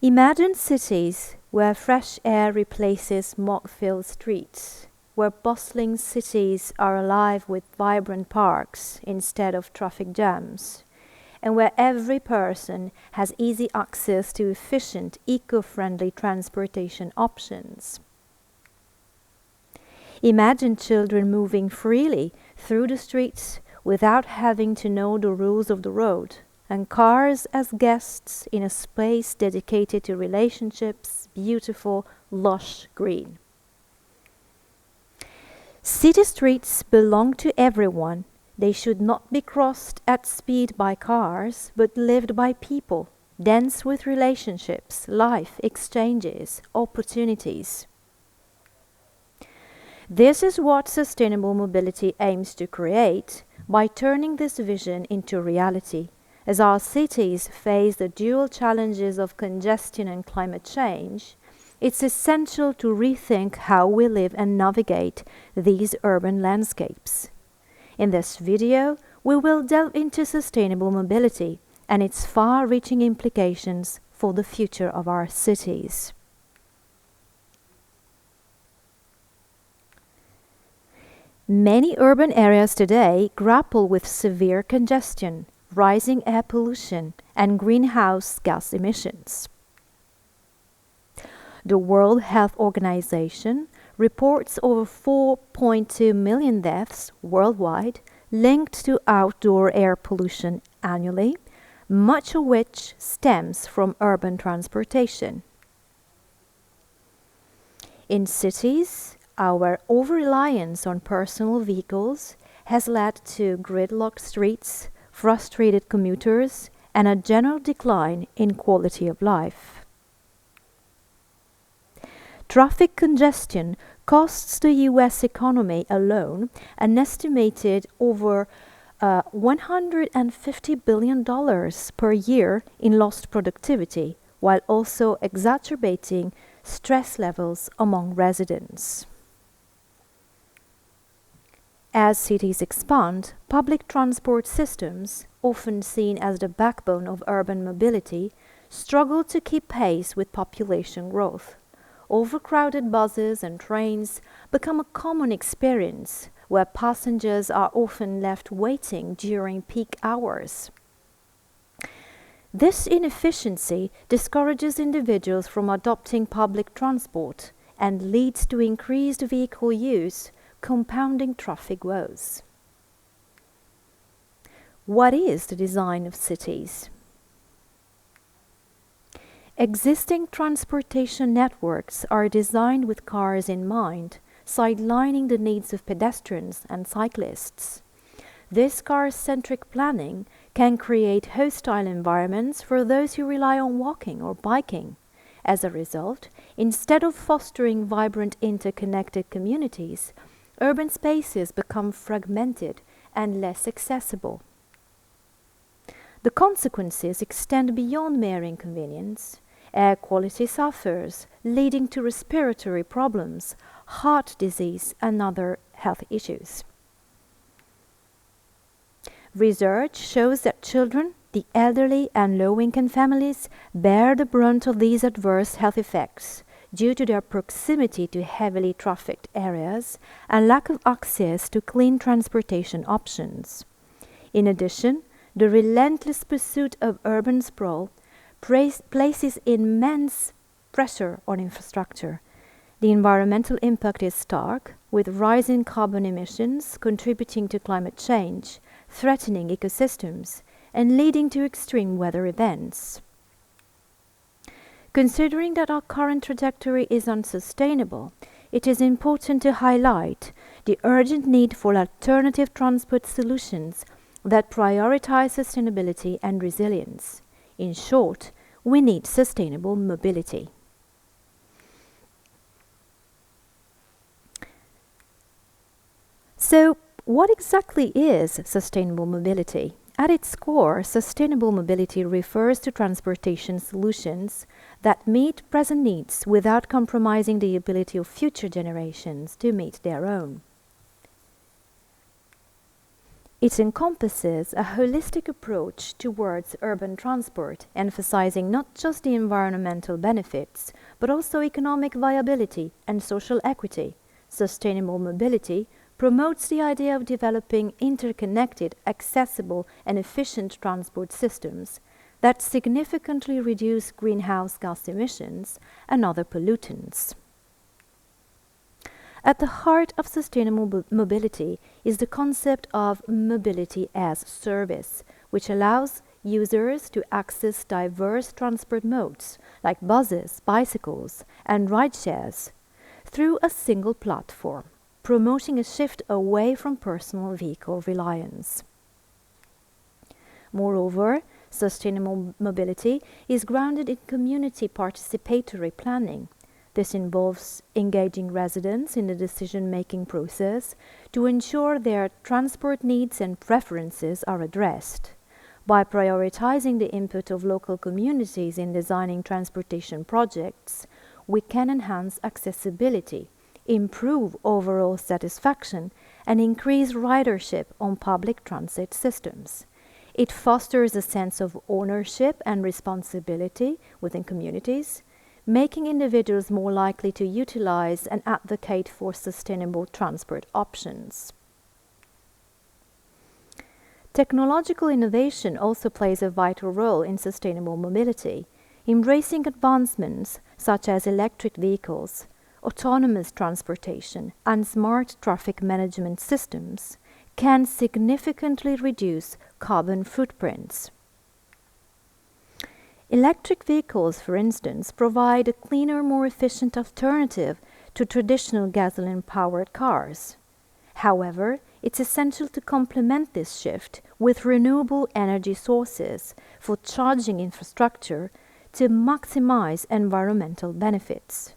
Imagine cities where fresh air replaces smog-filled streets, where bustling cities are alive with vibrant parks instead of traffic jams, and where every person has easy access to efficient, eco-friendly transportation options. Imagine children moving freely through the streets without having to know the rules of the road, and cars as guests in a space dedicated to relationships, beautiful, lush green. City streets belong to everyone. They should not be crossed at speed by cars, but lived by people, dense with relationships, life exchanges, opportunities. This is what sustainable mobility aims to create by turning this vision into reality. As our cities face the dual challenges of congestion and climate change, it's essential to rethink how we live and navigate these urban landscapes. In this video, we will delve into sustainable mobility and its far-reaching implications for the future of our cities. Many urban areas today grapple with severe congestion, rising air pollution, and greenhouse gas emissions. The World Health Organization reports over 4.2 million deaths worldwide linked to outdoor air pollution annually, much of which stems from urban transportation. In cities, our over-reliance on personal vehicles has led to gridlocked streets, frustrated commuters, and a general decline in quality of life. Traffic congestion costs the US economy alone an estimated over $150 billion per year in lost productivity, while also exacerbating stress levels among residents. As cities expand, public transport systems, often seen as the backbone of urban mobility, struggle to keep pace with population growth. Overcrowded buses and trains become a common experience, where passengers are often left waiting during peak hours. This inefficiency discourages individuals from adopting public transport and leads to increased vehicle use, compounding traffic woes. What is the design of cities? Existing transportation networks are designed with cars in mind, sidelining the needs of pedestrians and cyclists. This car-centric planning can create hostile environments for those who rely on walking or biking. As a result, instead of fostering vibrant interconnected communities, urban spaces become fragmented and less accessible. The consequences extend beyond mere inconvenience. Air quality suffers, leading to respiratory problems, heart disease, and other health issues. Research shows that children, the elderly, and low-income families bear the brunt of these adverse health effects due to their proximity to heavily trafficked areas and lack of access to clean transportation options. In addition, the relentless pursuit of urban sprawl places immense pressure on infrastructure. The environmental impact is stark, with rising carbon emissions contributing to climate change, threatening ecosystems, and leading to extreme weather events. Considering that our current trajectory is unsustainable, it is important to highlight the urgent need for alternative transport solutions that prioritize sustainability and resilience. In short, we need sustainable mobility. So, what exactly is sustainable mobility? At its core, sustainable mobility refers to transportation solutions that meet present needs without compromising the ability of future generations to meet their own. It encompasses a holistic approach towards urban transport, emphasizing not just the environmental benefits, but also economic viability and social equity. Sustainable mobility promotes the idea of developing interconnected, accessible, and efficient transport systems that significantly reduce greenhouse gas emissions and other pollutants. At the heart of sustainable mobility is the concept of mobility as service, which allows users to access diverse transport modes like buses, bicycles, and ride-shares through a single platform, promoting a shift away from personal vehicle reliance. Moreover, sustainable mobility is grounded in community participatory planning. This involves engaging residents in the decision-making process to ensure their transport needs and preferences are addressed. By prioritizing the input of local communities in designing transportation projects, we can enhance accessibility, improve overall satisfaction, and increase ridership on public transit systems. It fosters a sense of ownership and responsibility within communities, making individuals more likely to utilize and advocate for sustainable transport options. Technological innovation also plays a vital role in sustainable mobility. Embracing advancements such as electric vehicles, autonomous transportation, and smart traffic management systems can significantly reduce carbon footprints. Electric vehicles, for instance, provide a cleaner, more efficient alternative to traditional gasoline-powered cars. However, it's essential to complement this shift with renewable energy sources for charging infrastructure to maximize environmental benefits.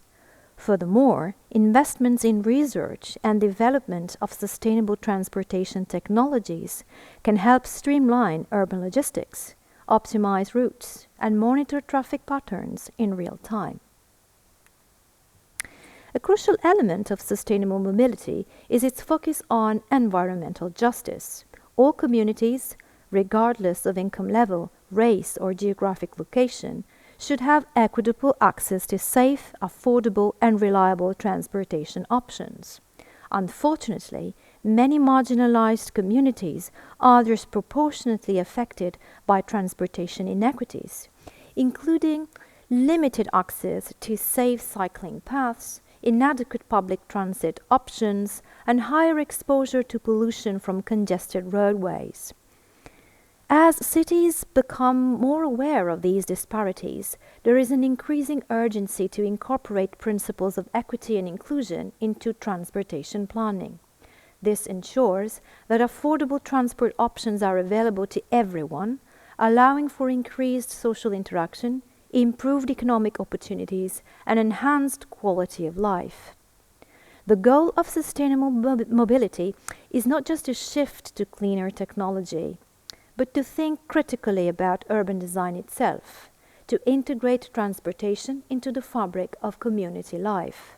Furthermore, investments in research and development of sustainable transportation technologies can help streamline urban logistics, optimize routes, and monitor traffic patterns in real time. A crucial element of sustainable mobility is its focus on environmental justice. All communities, regardless of income level, race, or geographic location, should have equitable access to safe, affordable, and reliable transportation options. Unfortunately, many marginalized communities are disproportionately affected by transportation inequities, including limited access to safe cycling paths, inadequate public transit options, and higher exposure to pollution from congested roadways. As cities become more aware of these disparities, there is an increasing urgency to incorporate principles of equity and inclusion into transportation planning. This ensures that affordable transport options are available to everyone, allowing for increased social interaction, improved economic opportunities, and enhanced quality of life. The goal of sustainable mobility is not just to shift to cleaner technology, but to think critically about urban design itself, to integrate transportation into the fabric of community life.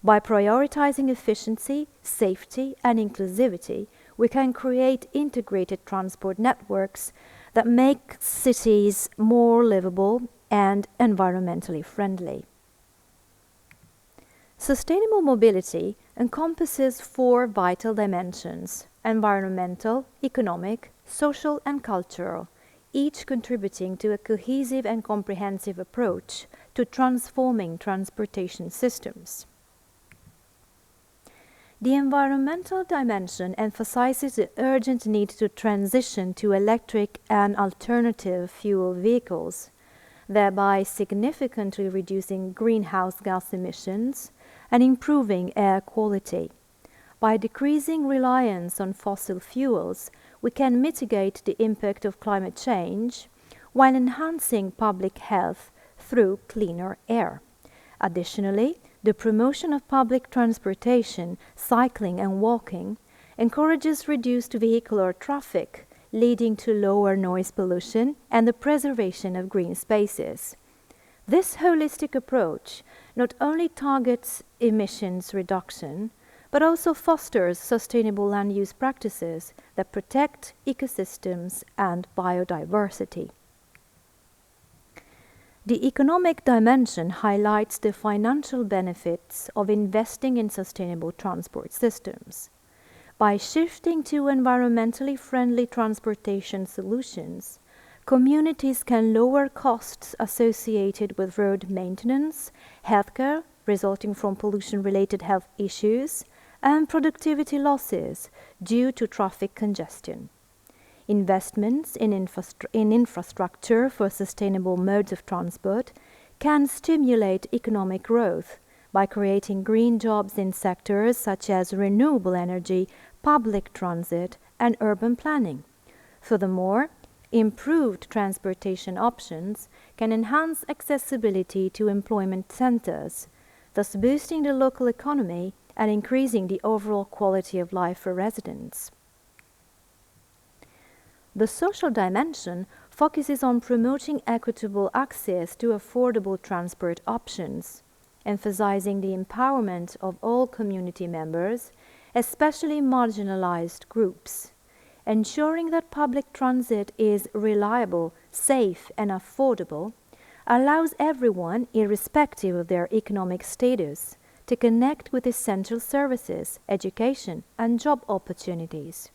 By prioritizing efficiency, safety, and inclusivity, we can create integrated transport networks that make cities more livable and environmentally friendly. Sustainable mobility encompasses 4 vital dimensions: environmental, economic, social, and cultural, each contributing to a cohesive and comprehensive approach to transforming transportation systems. The environmental dimension emphasizes the urgent need to transition to electric and alternative fuel vehicles, thereby significantly reducing greenhouse gas emissions and improving air quality. By decreasing reliance on fossil fuels, we can mitigate the impact of climate change while enhancing public health through cleaner air. Additionally, the promotion of public transportation, cycling, and walking encourages reduced vehicular traffic, leading to lower noise pollution and the preservation of green spaces. This holistic approach not only targets emissions reduction, but also fosters sustainable land use practices that protect ecosystems and biodiversity. The economic dimension highlights the financial benefits of investing in sustainable transport systems. By shifting to environmentally friendly transportation solutions, communities can lower costs associated with road maintenance, healthcare resulting from pollution-related health issues, and productivity losses due to traffic congestion. Investments in infrastructure for sustainable modes of transport can stimulate economic growth by creating green jobs in sectors such as renewable energy, public transit, and urban planning. Furthermore, improved transportation options can enhance accessibility to employment centers, thus boosting the local economy and increasing the overall quality of life for residents. The social dimension focuses on promoting equitable access to affordable transport options, emphasizing the empowerment of all community members, especially marginalized groups, ensuring that public transit is reliable, safe, and affordable, allows everyone, irrespective of their economic status, to connect with essential services, education, and job opportunities.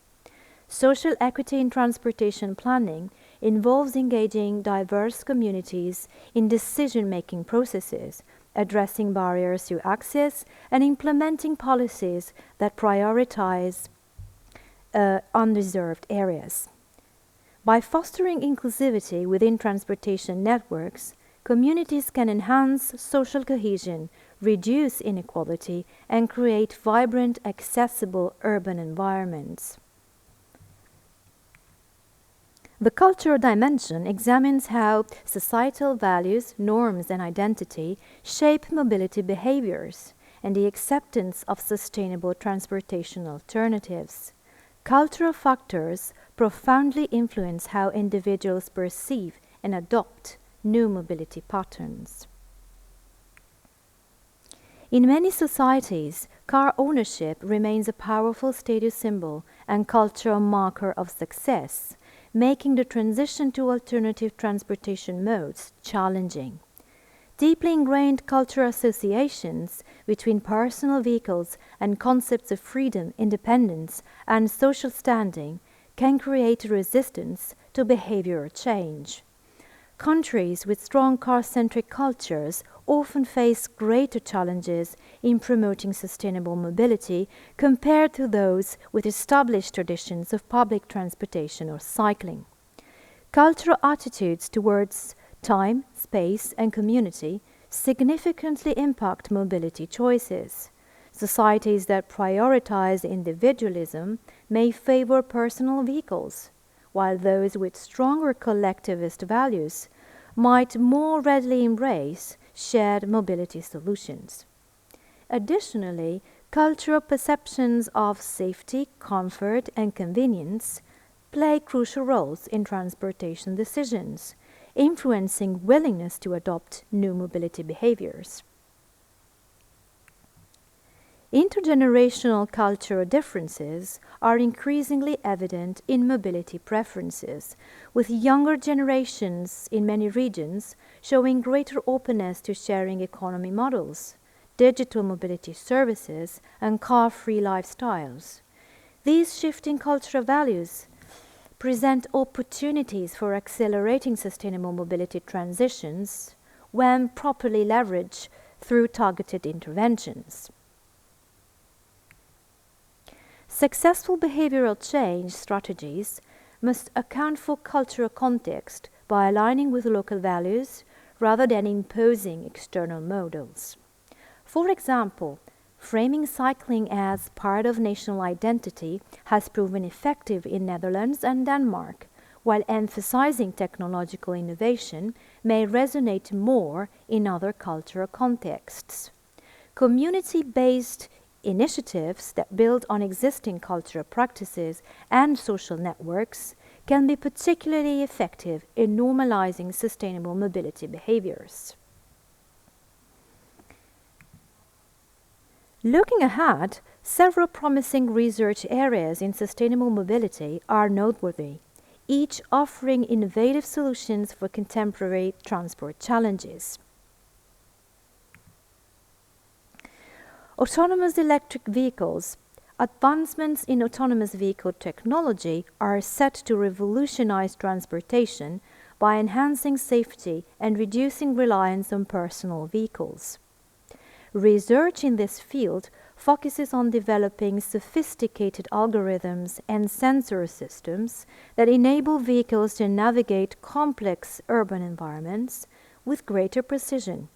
Social equity in transportation planning involves engaging diverse communities in decision-making processes, addressing barriers to access, and implementing policies that prioritize undeserved areas. By fostering inclusivity within transportation networks, communities can enhance social cohesion, reduce inequality, and create vibrant, accessible urban environments. The cultural dimension examines how societal values, norms, and identity shape mobility behaviors and the acceptance of sustainable transportation alternatives. Cultural factors profoundly influence how individuals perceive and adopt new mobility patterns. In many societies, car ownership remains a powerful status symbol and cultural marker of success, making the transition to alternative transportation modes challenging. Deeply ingrained cultural associations between personal vehicles and concepts of freedom, independence, and social standing can create resistance to behavioral change. Countries with strong car-centric cultures often face greater challenges in promoting sustainable mobility compared to those with established traditions of public transportation or cycling. Cultural attitudes towards time, space, and community significantly impact mobility choices. Societies that prioritize individualism may favor personal vehicles, while those with stronger collectivist values might more readily embrace shared mobility solutions. Additionally, cultural perceptions of safety, comfort, and convenience play crucial roles in transportation decisions, influencing willingness to adopt new mobility behaviors. Intergenerational cultural differences are increasingly evident in mobility preferences, with younger generations in many regions showing greater openness to sharing economy models, digital mobility services, and car-free lifestyles. These shifting cultural values present opportunities for accelerating sustainable mobility transitions when properly leveraged through targeted interventions. Successful behavioral change strategies must account for cultural context by aligning with local values rather than imposing external models. For example, framing cycling as part of national identity has proven effective in Netherlands and Denmark, while emphasizing technological innovation may resonate more in other cultural contexts. Community-based initiatives that build on existing cultural practices and social networks can be particularly effective in normalizing sustainable mobility behaviors. Looking ahead, several promising research areas in sustainable mobility are noteworthy, each offering innovative solutions for contemporary transport challenges. Autonomous electric vehicles. Advancements in autonomous vehicle technology are set to revolutionize transportation by enhancing safety and reducing reliance on personal vehicles. Research in this field focuses on developing sophisticated algorithms and sensor systems that enable vehicles to navigate complex urban environments with greater precision.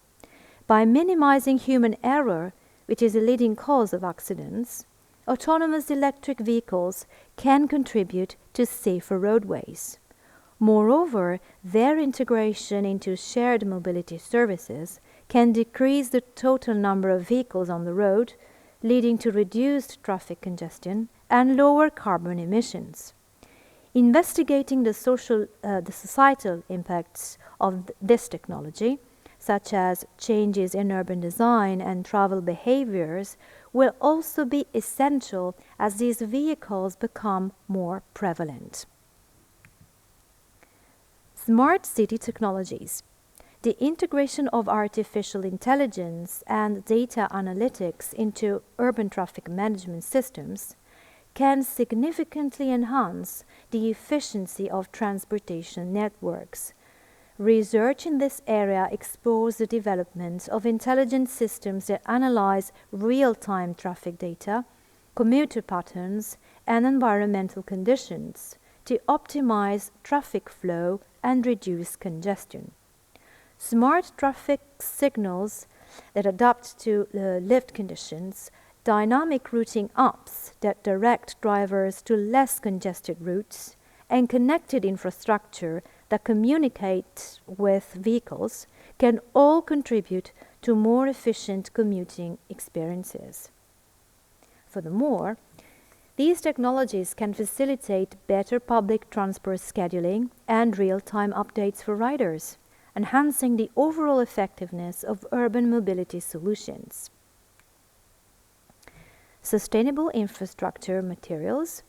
By minimizing human error, which is a leading cause of accidents, autonomous electric vehicles can contribute to safer roadways. Moreover, their integration into shared mobility services can decrease the total number of vehicles on the road, leading to reduced traffic congestion and lower carbon emissions. Investigating the societal impacts of this technology, such as changes in urban design and travel behaviors, will also be essential as these vehicles become more prevalent. Smart city technologies. The integration of artificial intelligence and data analytics into urban traffic management systems can significantly enhance the efficiency of transportation networks. Research in this area explores the development of intelligent systems that analyze real-time traffic data, commuter patterns, and environmental conditions to optimize traffic flow and reduce congestion. Smart traffic signals that adapt to lived conditions, dynamic routing apps that direct drivers to less congested routes, and connected infrastructure that communicate with vehicles can all contribute to more efficient commuting experiences. Furthermore, these technologies can facilitate better public transport scheduling and real-time updates for riders, enhancing the overall effectiveness of urban mobility solutions. Sustainable infrastructure materials.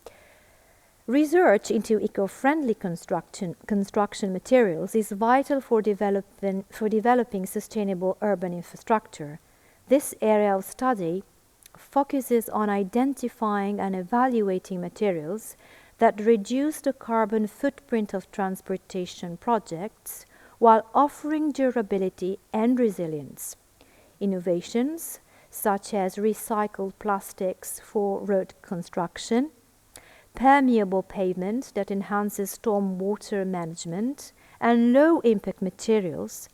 Research into eco-friendly construction materials is vital for developing sustainable urban infrastructure. This area of study focuses on identifying and evaluating materials that reduce the carbon footprint of transportation projects while offering durability and resilience. Innovations such as recycled plastics for road construction, permeable pavement that enhances stormwater management, and low-impact materials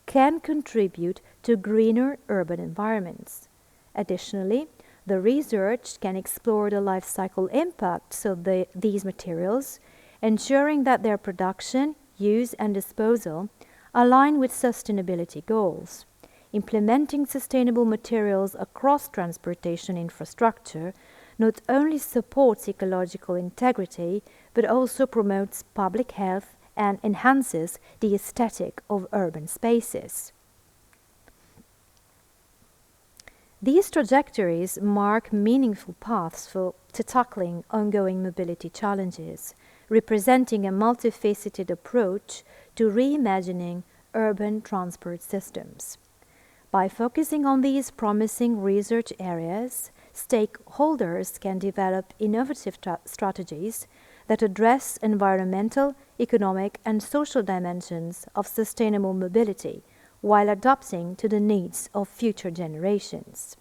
can contribute to greener urban environments. Additionally, the research can explore the life cycle impacts of these materials, ensuring that their production, use, and disposal align with sustainability goals. Implementing sustainable materials across transportation infrastructure not only supports ecological integrity, but also promotes public health and enhances the aesthetic of urban spaces. These trajectories mark meaningful paths to tackling ongoing mobility challenges, representing a multifaceted approach to reimagining urban transport systems. By focusing on these promising research areas, stakeholders can develop innovative strategies that address environmental, economic, and social dimensions of sustainable mobility while adapting to the needs of future generations.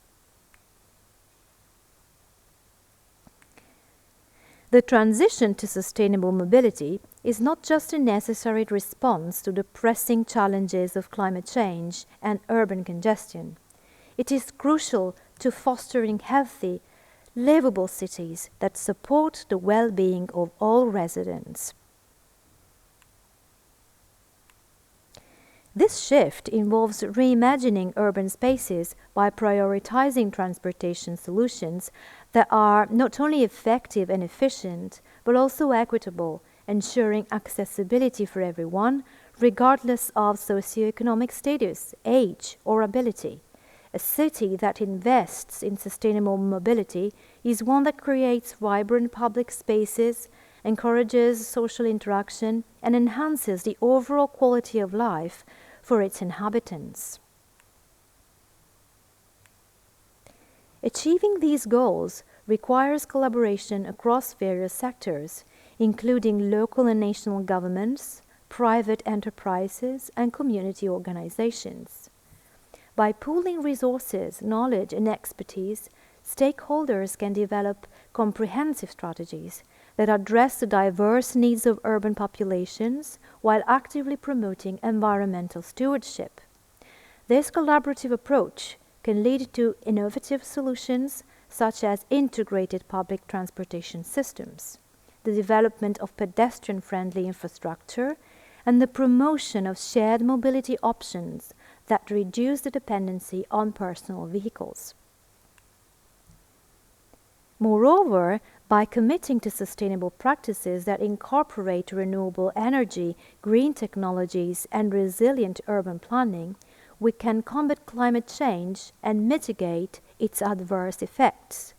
The transition to sustainable mobility is not just a necessary response to the pressing challenges of climate change and urban congestion. It is crucial to fostering healthy, livable cities that support the well-being of all residents. This shift involves reimagining urban spaces by prioritizing transportation solutions that are not only effective and efficient, but also equitable, ensuring accessibility for everyone, regardless of socioeconomic status, age, or ability. A city that invests in sustainable mobility is one that creates vibrant public spaces, encourages social interaction, and enhances the overall quality of life for its inhabitants. Achieving these goals requires collaboration across various sectors, including local and national governments, private enterprises, and community organizations. By pooling resources, knowledge, and expertise, stakeholders can develop comprehensive strategies that address the diverse needs of urban populations while actively promoting environmental stewardship. This collaborative approach can lead to innovative solutions such as integrated public transportation systems, the development of pedestrian-friendly infrastructure, and the promotion of shared mobility options that reduce the dependency on personal vehicles. Moreover, by committing to sustainable practices that incorporate renewable energy, green technologies, and resilient urban planning, we can combat climate change and mitigate its adverse effects.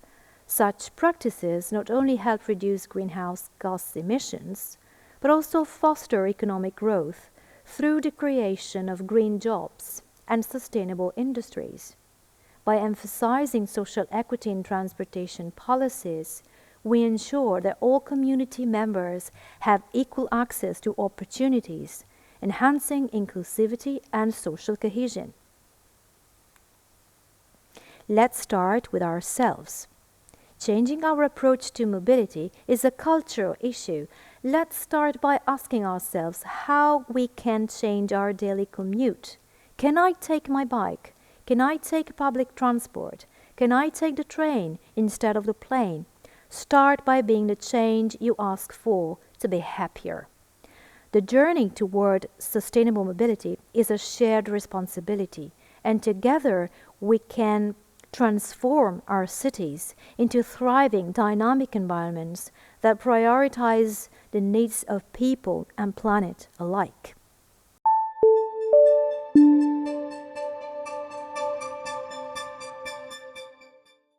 Such practices not only help reduce greenhouse gas emissions, but also foster economic growth through the creation of green jobs and sustainable industries. By emphasizing social equity in transportation policies, we ensure that all community members have equal access to opportunities, enhancing inclusivity and social cohesion. Let's start with ourselves. Changing our approach to mobility is a cultural issue. Let's start by asking ourselves how we can change our daily commute. Can I take my bike? Can I take public transport? Can I take the train instead of the plane? Start by being the change you ask for to be happier. The journey toward sustainable mobility is a shared responsibility, and together we can transform our cities into thriving, dynamic environments that prioritize the needs of people and planet alike.